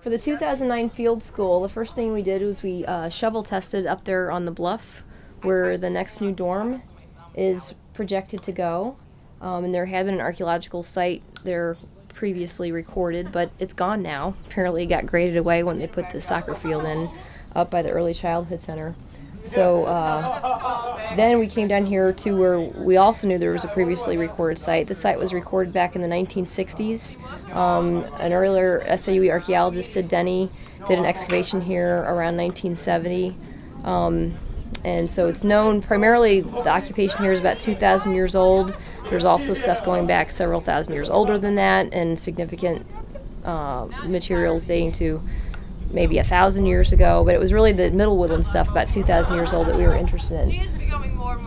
For the 2009 field school, the first thing we did was we shovel tested up there on the bluff where the next new dorm is projected to go. And there had been an archaeological site there previously recorded, but it's gone now. Apparently it got graded away when they put the soccer field in up by the Early Childhood Center. So then we came down here to where we also knew there was a previously recorded site. The site was recorded back in the 1960s. An earlier SAUE archaeologist, Sid Denny, did an excavation here around 1970. And so it's known primarily, the occupation here is about 2,000 years old. There's also stuff going back several thousand years older than that, and significant materials dating to maybe 1,000 years ago, but it was really the Middle Woodland stuff about 2,000 years old that we were interested in.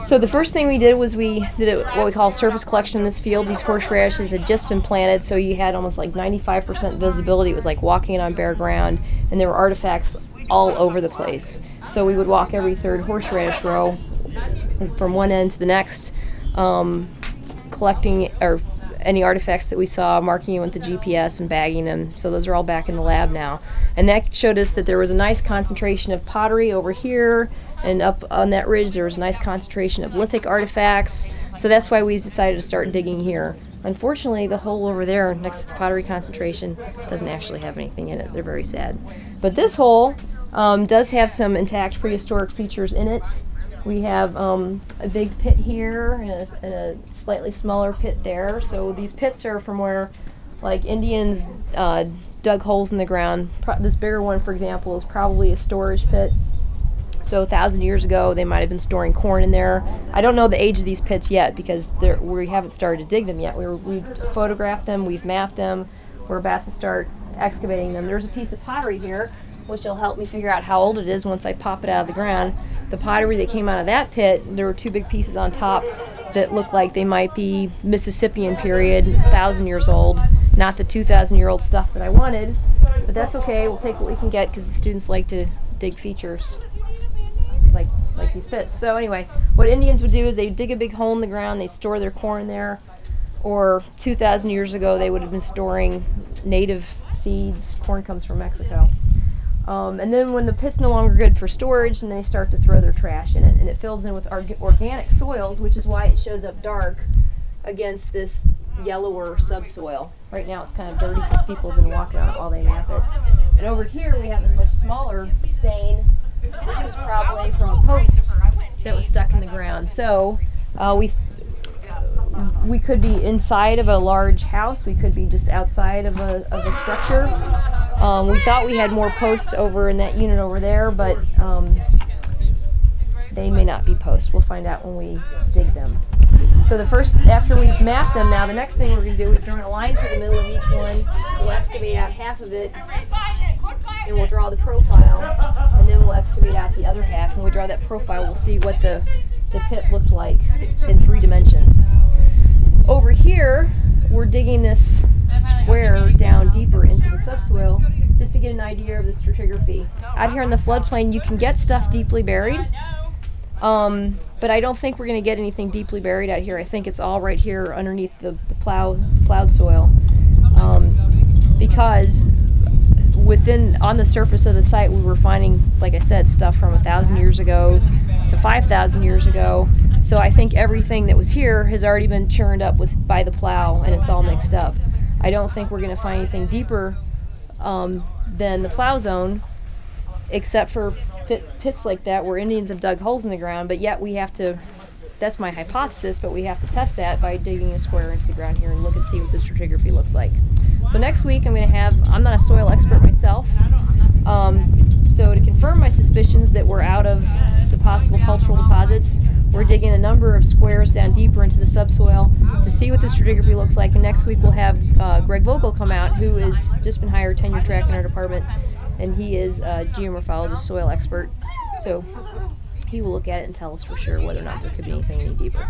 So the first thing we did was we did what we call surface collection in this field. These horseradishes had just been planted, so you had almost like 95% visibility. It was like walking on bare ground, and there were artifacts all over the place. So we would walk every third horseradish row from one end to the next, collecting any artifacts that we saw, marking them with the GPS and bagging them. So those are all back in the lab now. And that showed us that there was a nice concentration of pottery over here, and up on that ridge there was a nice concentration of lithic artifacts. So that's why we decided to start digging here. Unfortunately, the hole over there next to the pottery concentration doesn't actually have anything in it. They're very sad. But this hole does have some intact prehistoric features in it. We have a big pit here and a slightly smaller pit there. So these pits are from where, like, Indians dug holes in the ground. This bigger one, for example, is probably a storage pit. So 1,000 years ago, they might have been storing corn in there. I don't know the age of these pits yet because we haven't started to dig them yet. We've photographed them, we've mapped them. We're about to start excavating them. There's a piece of pottery here, which will help me figure out how old it is once I pop it out of the ground. The pottery that came out of that pit, there were two big pieces on top that look like they might be Mississippian period, 1,000 years old. Not the 2,000-year-old stuff that I wanted, but that's okay. We'll take what we can get because the students like to dig features like these pits. So anyway, what Indians would do is they'd dig a big hole in the ground, they'd store their corn there, or 2,000 years ago they would have been storing native seeds. Corn comes from Mexico. And then when the pit's no longer good for storage, then they start to throw their trash in it, and it fills in with organic soils, which is why it shows up dark against this yellower subsoil. Right now it's kind of dirty because people have been walking on it while they map it. And over here we have a much smaller stain. This is probably from a post that was stuck in the ground. So we could be inside of a large house, we could be just outside of a structure. We thought we had more posts over in that unit over there, but they may not be posts. We'll find out when we dig them. So after we've mapped them, now the next thing we're going to do, we've drawn a line through the middle of each one. We'll excavate out half of it, and we'll draw the profile, and then we'll excavate out the other half. When we draw that profile, we'll see what the pit looked like in 3 dimensions. Over here, we're digging this square down deeper into the subsoil just to get an idea of the stratigraphy. Out here in the floodplain, you can get stuff deeply buried, but I don't think we're going to get anything deeply buried out here. I think it's all right here underneath the plowed soil, because on the surface of the site we were finding, like I said, stuff from 1,000 years ago to 5,000 years ago. So I think everything that was here has already been churned up by the plow, and it's all mixed up. I don't think we're going to find anything deeper than the plow zone, except for pits like that where Indians have dug holes in the ground, but yet we have to, that's my hypothesis, but we have to test that by digging a square into the ground here and look and see what the stratigraphy looks like. So next week I'm not a soil expert myself, so to confirm my suspicions that we're out of the possible cultural deposits, we're digging a number of squares down deeper into the subsoil to see what the stratigraphy looks like. And next week we'll have Greg Vogel come out, who has just been hired tenure track in our department, and he is a geomorphologist, soil expert. So he will look at it and tell us for sure whether or not there could be anything any deeper.